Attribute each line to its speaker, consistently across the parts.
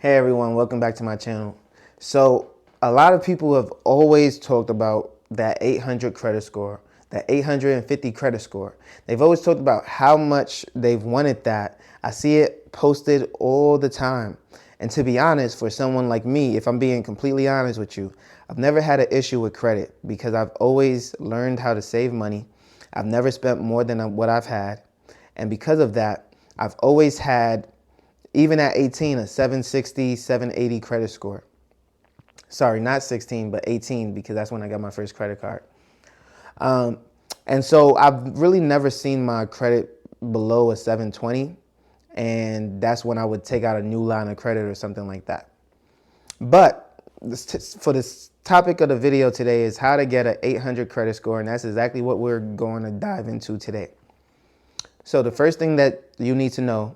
Speaker 1: Hey everyone, welcome back to my channel. So a lot of people have always talked about that 800 credit score, that 850 credit score. They've always talked about how much they've wanted that. I see it posted all the time. And to be honest, for someone like me, if I'm being completely honest with you, I've never had an issue with credit because I've always learned how to save money. I've never spent more than what I've had. And because of that, I've always had, even at 18, a 760, 780 credit score. Sorry, not 16, but 18, because that's when I got my first credit card. And so I've really never seen my credit below a 720. And that's when I would take out a new line of credit or something like that. But for this topic of the video today is how to get an 800 credit score. And that's exactly what we're going to dive into today. So the first thing that you need to know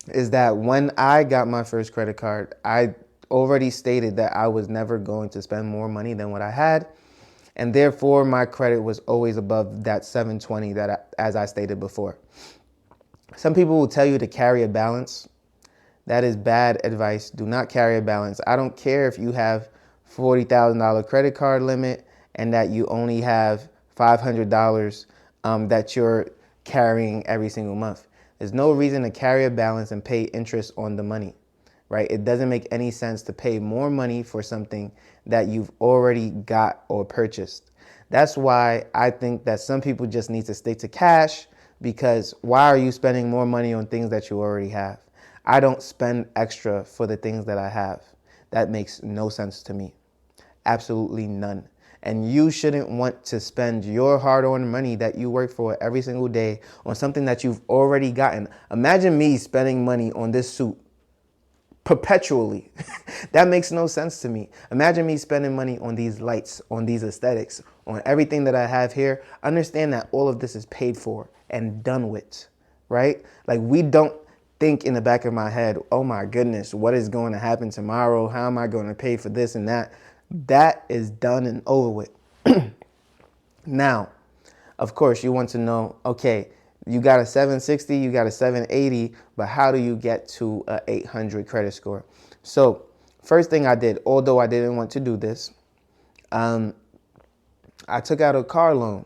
Speaker 1: is that when I got my first credit card, I already stated that I was never going to spend more money than what I had. And therefore, my credit was always above that 720 as I stated before. Some people will tell you to carry a balance. That is bad advice. Do not carry a balance. I don't care if you have $40,000 credit card limit and that you only have $500 that you're carrying every single month. There's no reason to carry a balance and pay interest on the money, right? It doesn't make any sense to pay more money for something that you've already got or purchased. That's why I think that some people just need to stick to cash, because why are you spending more money on things that you already have? I don't spend extra for the things that I have. That makes no sense to me. Absolutely none. And you shouldn't want to spend your hard-earned money that you work for every single day on something that you've already gotten. Imagine me spending money on this suit perpetually. That makes no sense to me. Imagine me spending money on these lights, on these aesthetics, on everything that I have here. Understand that all of this is paid for and done with, right? Like, we don't think in the back of my head, oh my goodness, what is going to happen tomorrow? How am I going to pay for this and that? That is done and over with. Now, of course, you want to know, okay, you got a 760, you got a 780, but how do you get to a 800 credit score? So first thing I did, although I didn't want to do this, I took out a car loan.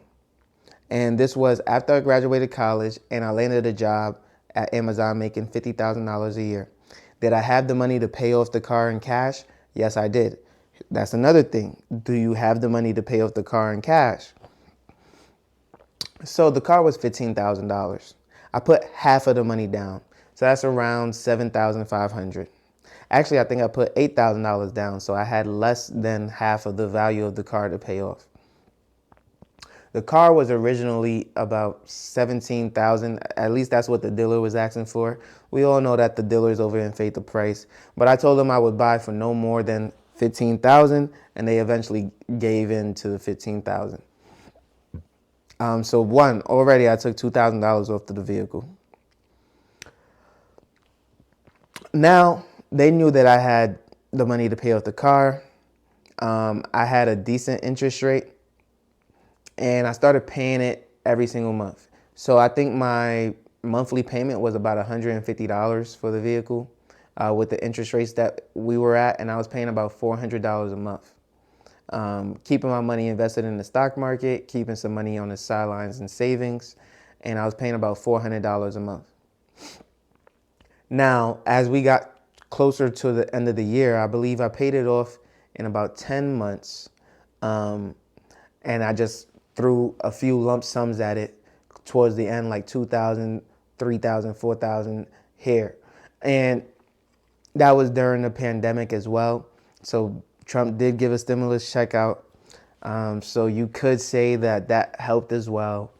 Speaker 1: And this was after I graduated college and I landed a job at Amazon making $50,000 a year. Did I have the money to pay off the car in cash? Yes, I did. That's another thing. Do you have the money to pay off the car in cash? So the car was $15,000. I put half of the money down. So that's around $7,500. Actually, I think I put $8,000 down. So I had less than half of the value of the car to pay off. The car was originally about $17,000. At least that's what the dealer was asking for. We all know that the dealers overinflate the price, but I told them I would buy for no more than $15,000, and they eventually gave in to the $15,000. So already I took $2,000 off of the vehicle. Now they knew that I had the money to pay off the car. I had a decent interest rate, and I started paying it every single month. So I think my monthly payment was about $150 for the vehicle with the interest rates that we were at, and I was paying about $400 a month. Keeping my money invested in the stock market, keeping some money on the sidelines and savings, and I was paying about $400 a month. Now, as we got closer to the end of the year, I believe I paid it off in about 10 months, and I just threw a few lump sums at it towards the end, like $2,000, $3,000, $4,000 here. And that was during the pandemic as well. So Trump did give a stimulus check out. So you could say that that helped as well.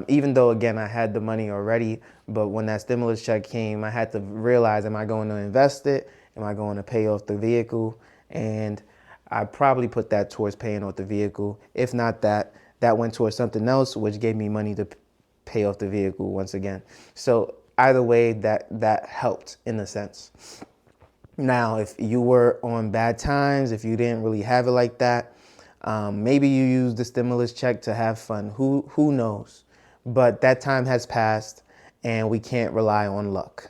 Speaker 1: Even though, again, I had the money already, but when that stimulus check came, I had to realize, am I going to invest it? Am I going to pay off the vehicle? And I probably put that towards paying off the vehicle. If not that, that went towards something else, which gave me money to pay off the vehicle once again. So either way, that helped in a sense. Now, if you were on bad times, if you didn't really have it like that, maybe you used the stimulus check to have fun. Who knows? But that time has passed, and we can't rely on luck,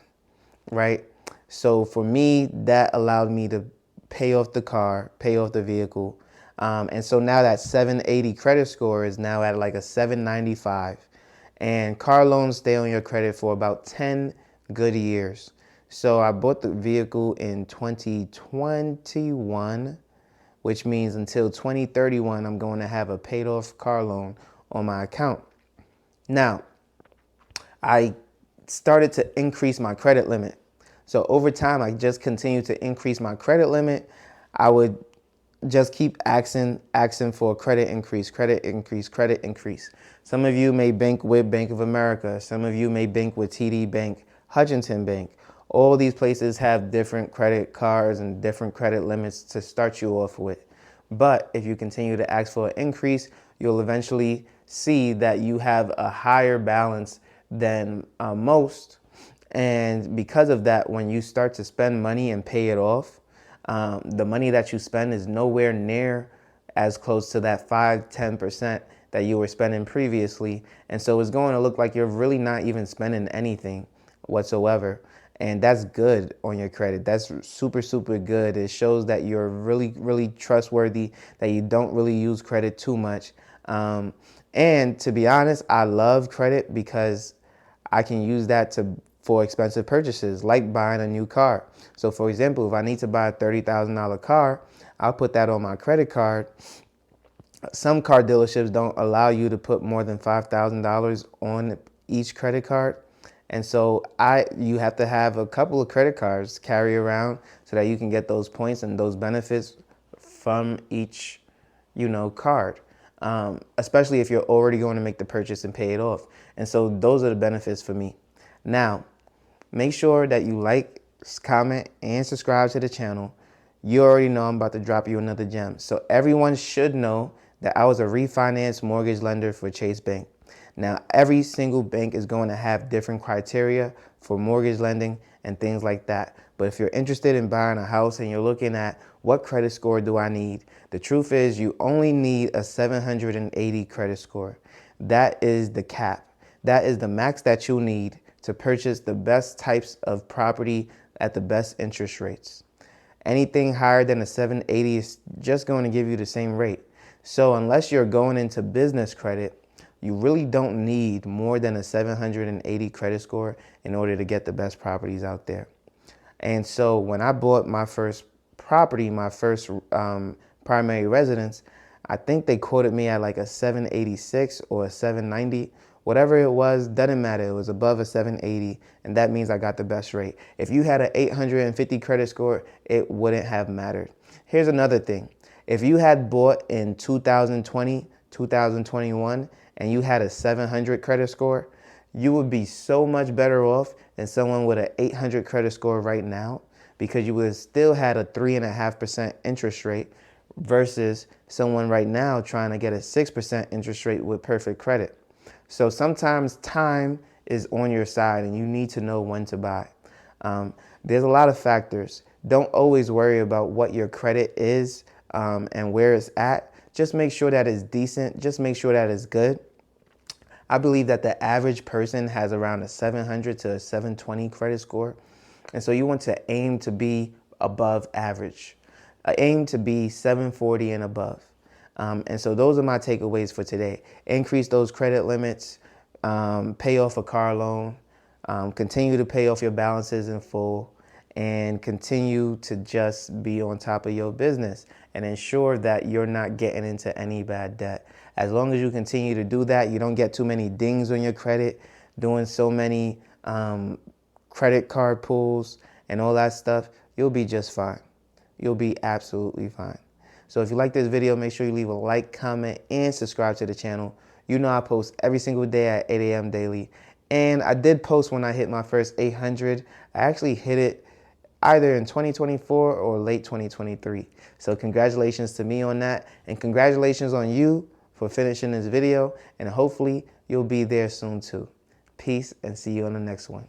Speaker 1: right? So for me, that allowed me to pay off the car, pay off the vehicle. And so now that 780 credit score is now at like a 795. And car loans stay on your credit for about 10 good years. So I bought the vehicle in 2021, which means until 2031, I'm going to have a paid off car loan on my account. Now, I started to increase my credit limit. So over time, I just continued to increase my credit limit. I would just keep asking for a credit increase, credit increase, credit increase. Some of you may bank with Bank of America. Some of you may bank with TD Bank, Hutchinson Bank. All these places have different credit cards and different credit limits to start you off with. But if you continue to ask for an increase, you'll eventually see that you have a higher balance than most. And because of that, when you start to spend money and pay it off, the money that you spend is nowhere near as close to that 5–10% that you were spending previously. And so it's going to look like you're really not even spending anything whatsoever. And that's good on your credit. That's super, super good. It shows that you're really, really trustworthy, that you don't really use credit too much. And to be honest, I love credit because I can use that for expensive purchases, like buying a new car. So for example, if I need to buy a $30,000 car, I'll put that on my credit card. Some car dealerships don't allow you to put more than $5,000 on each credit card. And so you have to have a couple of credit cards carry around so that you can get those points and those benefits from each, card. Especially if you're already going to make the purchase and pay it off. And so those are the benefits for me. Now, make sure that you like, comment, and subscribe to the channel. You already know I'm about to drop you another gem. So everyone should know that I was a refinance mortgage lender for Chase Bank. Now, every single bank is going to have different criteria for mortgage lending and things like that. But if you're interested in buying a house and you're looking at what credit score do I need, the truth is you only need a 780 credit score. That is the cap. That is the max that you need to purchase the best types of property at the best interest rates. Anything higher than a 780 is just going to give you the same rate. So unless you're going into business credit, you really don't need more than a 780 credit score in order to get the best properties out there. And so when I bought my first property, my first primary residence, I think they quoted me at like a 786 or a 790. Whatever it was, doesn't matter. It was above a 780, and that means I got the best rate. If you had an 850 credit score, it wouldn't have mattered. Here's another thing. If you had bought in 2020, 2021, and you had a 700 credit score, you would be so much better off than someone with an 800 credit score right now, because you would have still had a 3.5% interest rate versus someone right now trying to get a 6% interest rate with perfect credit. So sometimes time is on your side and you need to know when to buy. There's a lot of factors. Don't always worry about what your credit is and where it's at. Just make sure that it's decent. Just make sure that it's good. I believe that the average person has around a 700 to a 720 credit score. And so you want to aim to be above average. Aim to be 740 and above. And so those are my takeaways for today. Increase those credit limits, pay off a car loan, continue to pay off your balances in full, and continue to just be on top of your business and ensure that you're not getting into any bad debt. As long as you continue to do that, you don't get too many dings on your credit, doing so many credit card pulls and all that stuff, you'll be just fine. You'll be absolutely fine. So if you like this video, make sure you leave a like, comment, and subscribe to the channel. You know I post every single day at 8 a.m. daily. And I did post when I hit my first 800. I actually hit it either in 2024 or late 2023. So congratulations to me on that. And congratulations on you for finishing this video. And hopefully you'll be there soon too. Peace, and see you on the next one.